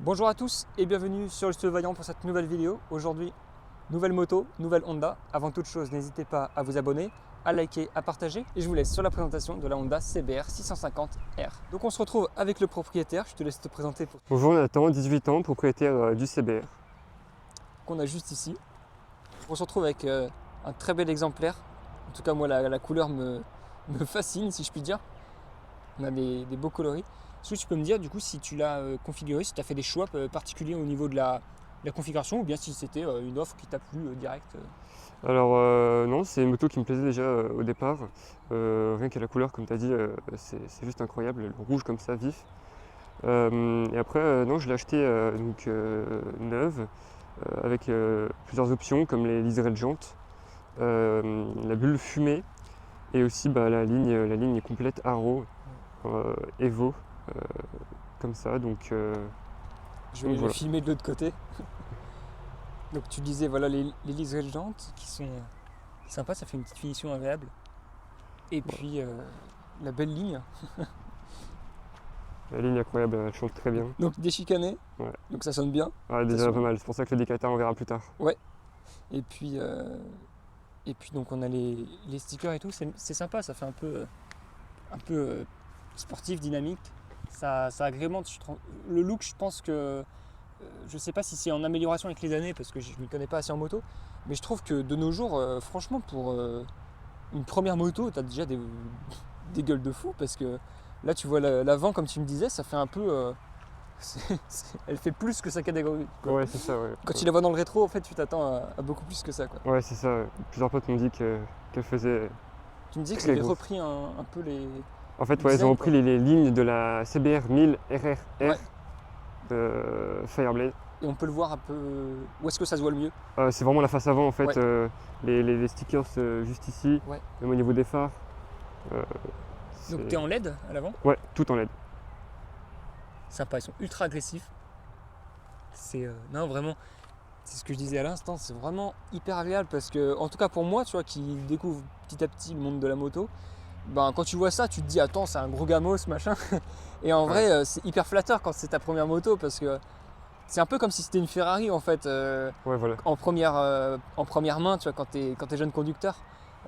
Bonjour à tous et bienvenue sur le Studio Vaillant pour cette nouvelle vidéo. Aujourd'hui, nouvelle moto, nouvelle Honda. Avant toute chose, n'hésitez pas à vous abonner, à liker, à partager. Et je vous laisse sur la présentation de la Honda CBR 650R. Donc on se retrouve avec le propriétaire, je te laisse te présenter pour Bonjour Nathan, 18 ans, propriétaire du CBR. qu'on a juste ici. On se retrouve avec un très bel exemplaire. En tout cas moi la couleur me fascine si je puis dire. On a des beaux coloris. Est-ce que tu peux me dire du coup si tu l'as configuré, si tu as fait des choix particuliers au niveau de la configuration ou bien si c'était une offre qui t'a plu direct Alors non, c'est une moto qui me plaisait déjà au départ. Rien qu'à la couleur, comme tu as dit, c'est juste incroyable, le rouge comme ça, vif. Et après, non, je l'ai acheté neuve, avec plusieurs options comme les liserés de jantes, la bulle fumée et aussi la ligne complète Haro, Evo, euh, comme ça. Je vais le voilà. filmer de l'autre côté. Donc tu disais voilà les liserés de jantes qui sont sympas, ça fait une petite finition agréable. Et puis la belle ligne. La ligne incroyable, elle chante très bien. Donc déchicané, Ouais. donc ça sonne bien. Ouais, déjà Attention. pas mal, c'est pour ça que le Decathlon on verra plus tard. Et puis donc on a les stickers et tout, c'est sympa, ça fait un peu sportif, dynamique. Ça agrémente. Le look, je pense que je sais pas si c'est en amélioration avec les années parce que je ne m'y connais pas assez en moto, mais je trouve que de nos jours, franchement, pour une première moto, tu as déjà des gueules de fou parce que là, tu vois l'avant, comme tu me disais, ça fait un peu. Elle fait plus que sa catégorie, quoi. Ouais, c'est ça, ouais. Quand tu la vois dans le rétro, en fait, tu t'attends à beaucoup plus que ça, quoi. Ouais, c'est ça. Ouais. Plusieurs potes m'ont dit qu'elle faisait Tu me disais que très vous avez grosse. repris un peu les. En fait, le ouais, ils design, ont repris quoi. les lignes de la CBR 1000 RRR Ouais. de Fireblade. Et on peut le voir un peu. Où est-ce que ça se voit le mieux? C'est vraiment la face avant, en fait. Ouais. Les stickers juste ici, Ouais. même au niveau des phares. Donc C'est- t'es en LED à l'avant. Ouais, tout en LED. Sympa, ils sont ultra agressifs. Non, vraiment, c'est ce que je disais à l'instant, c'est vraiment hyper agréable parce que, en tout cas pour moi, tu vois, qui découvre petit à petit le monde de la moto, ben quand tu vois ça, tu te dis attends, c'est un gros gamos machin. Et en vrai, c'est hyper flatteur quand c'est ta première moto parce que c'est un peu comme si c'était une Ferrari en fait, Ouais, voilà. en première main, tu vois, quand t'es jeune conducteur.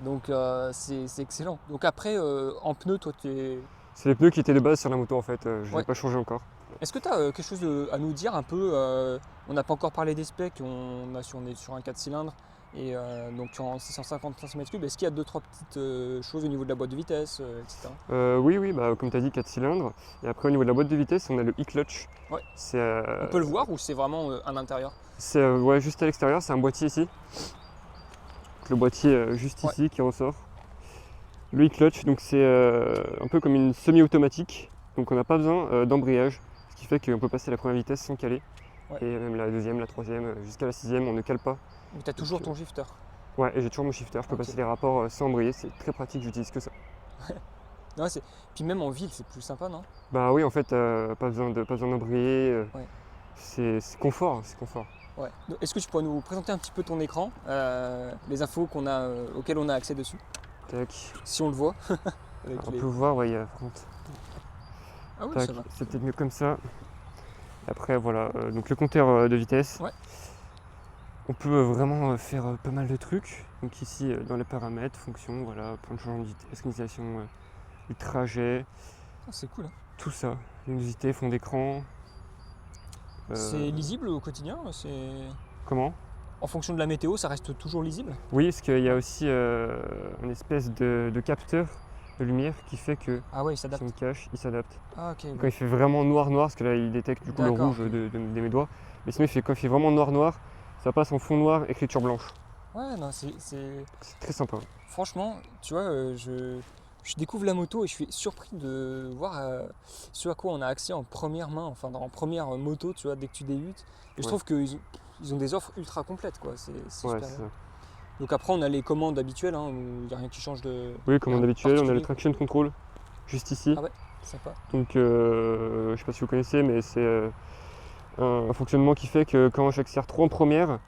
Donc c'est excellent. Donc après, en pneu, toi, C'est les pneus qui étaient de base sur la moto, en fait. Je ne ouais. l'ai pas changé encore. Est-ce que tu as quelque chose à nous dire un peu on n'a pas encore parlé des specs, on est sur un 4 cylindres et donc tu es en 650 cm3. Est-ce qu'il y a 2-3 petites choses au niveau de la boîte de vitesse, etc. Oui, comme tu as dit, 4 cylindres. Et après, au niveau de la boîte de vitesse, on a le e-clutch. Ouais. C'est On peut le voir ou c'est vraiment à l'intérieur? ouais, juste à l'extérieur, c'est un boîtier ici. Donc, le boîtier juste Ouais. ici qui ressort. Le e-clutch, donc c'est un peu comme une semi-automatique. Donc on n'a pas besoin d'embrayage, ce qui fait qu'on peut passer la première vitesse sans caler. Ouais. Et même la deuxième, la troisième, jusqu'à la sixième, on ne cale pas. Mais tu as toujours ton shifter. Ouais, et j'ai toujours mon shifter, je peux Ok. passer les rapports sans embrayer, c'est très pratique, j'utilise que ça. Non, puis même en ville, c'est plus sympa, non? Bah oui, en fait, pas besoin d'embrayer. Ouais. C'est confort, c'est confort. Ouais. Donc, est-ce que tu pourrais nous présenter un petit peu ton écran, les infos auxquelles on a accès dessus, Tac. si on le voit avec On peut voir, ouais, par contre. Ah oui, Tac, ça va. c'est peut-être mieux comme ça. Après, voilà, donc le compteur de vitesse. Ouais. On peut vraiment faire pas mal de trucs. Donc ici, dans les paramètres, fonction, voilà, point de changement de vitesse, organisation du trajet, Ah, c'est cool, hein. tout ça. Luminosité, fond d'écran. C'est lisible au quotidien? Comment? En fonction de la météo, ça reste toujours lisible? Oui, parce qu'il y a aussi une espèce de capteur de lumière qui fait que Ah ouais, il si s'adapte. on le cache, il s'adapte. Ah ok. Quand il fait vraiment noir, parce que là il détecte du coup le D'accord, rouge ok. de mes doigts. Mais sinon, quand il fait vraiment noir, ça passe en fond noir, écriture blanche. Ouais, non, C'est très sympa. franchement, tu vois, je découvre la moto et je suis surpris de voir ce à quoi on a accès en première main, enfin en première moto, tu vois, dès que tu débutes. Et je Ouais. trouve qu'ils ont des offres ultra complètes, quoi. C'est Ouais, super c'est bien. ça. Donc après, on a les commandes habituelles, hein, où il n'y a rien qui change de. Oui, comme rien de d'habitude, on a le particulier. traction control juste ici. Ah ouais, sympa. Donc, je sais pas si vous connaissez, mais c'est un fonctionnement qui fait que quand j'accélère trop en première,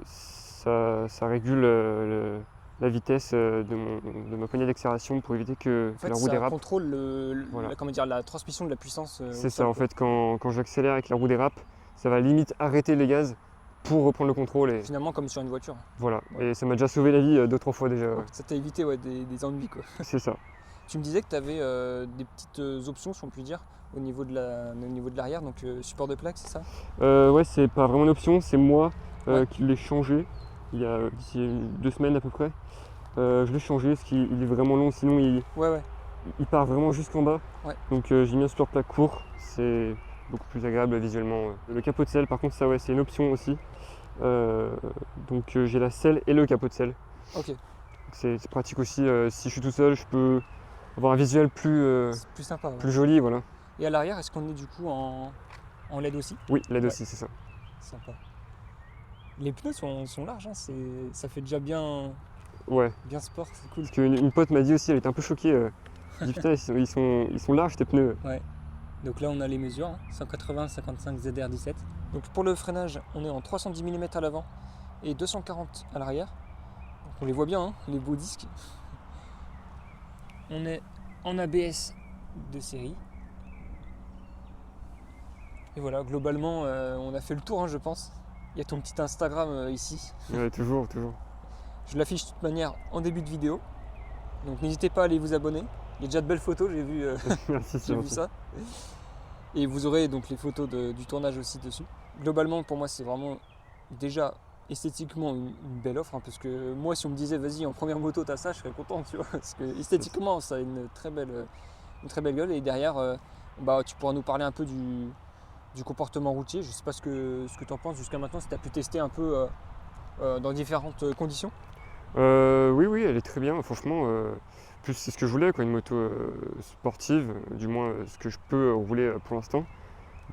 ça régule la vitesse de ma poignée d'accélération pour éviter que En fait, la roue ça dérape. contrôle Voilà. comment dire, la transmission de la puissance. Au C'est sol, ça, en quoi. fait, quand j'accélère et que la roue dérape, ça va limite arrêter les gaz pour reprendre le contrôle. Et Finalement, comme sur une voiture. voilà. Ouais. Et ça m'a déjà sauvé la vie 2-3 fois déjà. Ouais. Ça t'a évité des ennuis, quoi. C'est ça. Tu me disais que tu avais des petites options, si on peut dire, au niveau de l'arrière, donc support de plaque, c'est ça? Ouais, c'est pas vraiment une option, c'est moi Ouais. qui l'ai changé il y a d'ici 2 semaines à peu près. Je l'ai changé parce qu'il est vraiment long, sinon Ouais. il part vraiment jusqu'en bas. Ouais. Donc j'ai mis un support plaque court, c'est beaucoup plus agréable visuellement. Le capot de selle, par contre, ça ouais, c'est une option aussi. Donc j'ai la selle et le capot de selle. Ok, C'est pratique aussi. Si je suis tout seul, je peux avoir un visuel plus c'est plus sympa. Ouais. plus joli, voilà. Et à l'arrière, est-ce qu'on est du coup en LED aussi? Oui, l'aide Ouais. aussi, c'est ça. Sympa. Les pneus sont larges, hein, ça fait déjà bien Ouais. sport, c'est cool. Parce qu'une pote m'a dit aussi, elle était un peu choquée. Elle dit putain, ils sont larges tes pneus. Donc là, on a les mesures, hein, 180-55 ZR17. Donc pour le freinage, on est en 310 mm à l'avant et 240 à l'arrière. Donc on les voit bien, hein, les beaux disques. On est en ABS de série. Et voilà, globalement, on a fait le tour, hein, je pense. Il y a ton petit Instagram ici. Ouais, toujours. Je l'affiche de toute manière en début de vidéo. Donc n'hésitez pas à aller vous abonner. Il y a déjà de belles photos, j'ai vu, Merci, c'est j'ai vu gentil. ça. Et vous aurez donc les photos du tournage aussi dessus. Globalement, pour moi, c'est vraiment déjà esthétiquement une belle offre. Hein, parce que moi, si on me disait, vas-y, en première moto, t'as ça, je serais content, tu vois. Parce que esthétiquement, ça a une très belle gueule. Et derrière, tu pourras nous parler un peu du comportement routier. Je sais pas ce que tu en penses jusqu'à maintenant, si tu as pu tester un peu dans différentes conditions. Oui, elle est très bien, franchement. Plus c'est ce que je voulais, quoi, une moto sportive, du moins ce que je peux rouler pour l'instant.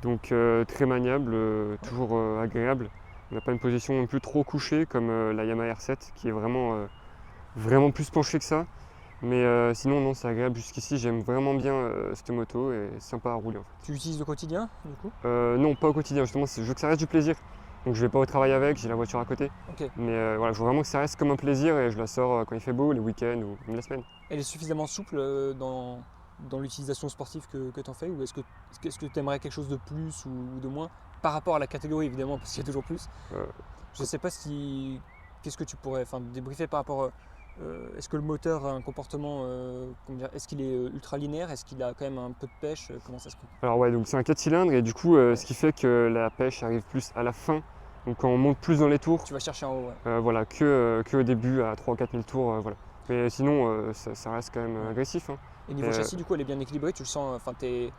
Donc très maniable, toujours agréable. On n'a pas une position non plus trop couchée comme la Yamaha R7 qui est vraiment plus penchée que ça. Mais sinon, non, c'est agréable jusqu'ici. J'aime vraiment bien cette moto et c'est sympa à rouler en fait. Tu l'utilises au quotidien, du coup? Non, pas au quotidien, justement, je veux que ça reste du plaisir. Donc je vais pas au travail avec, j'ai la voiture à côté. Ok. Mais voilà, je veux vraiment que ça reste comme un plaisir et je la sors quand il fait beau, les week-ends ou même la semaine. Elle est suffisamment souple dans l'utilisation sportive que tu en fais, ou est-ce que tu aimerais quelque chose de plus ou de moins par rapport à la catégorie, évidemment, parce qu'il y a toujours plus. Je ne sais pas si qu'est-ce que tu pourrais débriefer par rapport est-ce que le moteur a un comportement est-ce qu'il est ultra linéaire, est-ce qu'il a quand même un peu de pêche, comment ça se passe? Alors ouais, donc c'est un 4 cylindres et du coup ce qui fait que la pêche arrive plus à la fin. Donc quand on monte plus dans les tours, Tu vas chercher en haut, ouais. voilà, que au début à 3 ou 4 000 tours, voilà. Mais sinon ça reste quand même agressif, hein. Et niveau Et, châssis, du coup, elle est bien équilibrée, tu le sens, t'es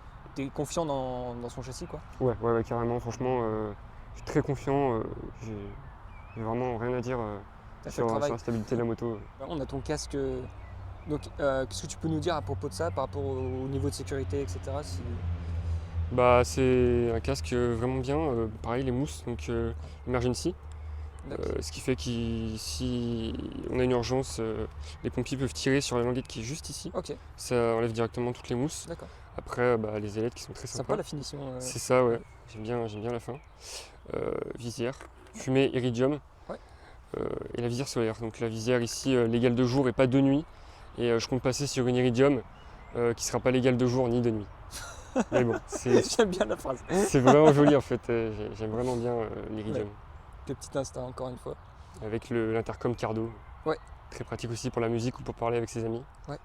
confiant dans son châssis, quoi. Ouais, carrément, franchement, je suis très confiant, j'ai vraiment rien à dire T'as fait le sur travail. la stabilité de la moto. On a ton casque. Donc, qu'est-ce que tu peux nous dire à propos de ça, par rapport au niveau de sécurité, etc. Bah c'est un casque vraiment bien, pareil les mousses, donc emergency. Ce qui fait que si on a une urgence, les pompiers peuvent tirer sur la languette qui est juste ici. Ok, Ça enlève directement toutes les mousses. d'accord. Après, les ailettes qui sont très Sympa sympas. la finition. C'est ça, ouais. J'aime bien la fin. Visière, fumée iridium. Ouais. Et la visière solaire. Donc la visière ici légale de jour et pas de nuit. Et je compte passer sur une iridium qui sera pas légale de jour ni de nuit. Mais bon, J'aime bien la phrase. c'est vraiment joli en fait. J'aime vraiment bien l'iridium. Le petit instinct, encore une fois. Avec l'intercom Cardo. Ouais. Très pratique aussi pour la musique ou pour parler avec ses amis. Ouais.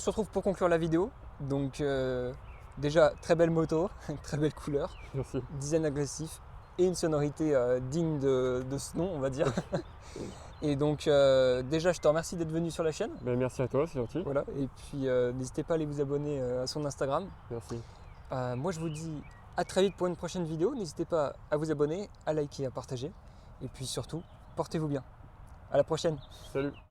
se retrouve pour conclure la vidéo. Donc déjà, très belle moto, très belle couleur, Merci. design agressif et une sonorité digne de ce nom, on va dire. Et donc déjà, je te remercie d'être venu sur la chaîne. Ben, merci à toi, c'est gentil. Voilà. Et puis n'hésitez pas à aller vous abonner à son Instagram. Merci. Moi, je vous dis à très vite pour une prochaine vidéo. N'hésitez pas à vous abonner, à liker, à partager. Et puis surtout, portez-vous bien. À la prochaine. Salut.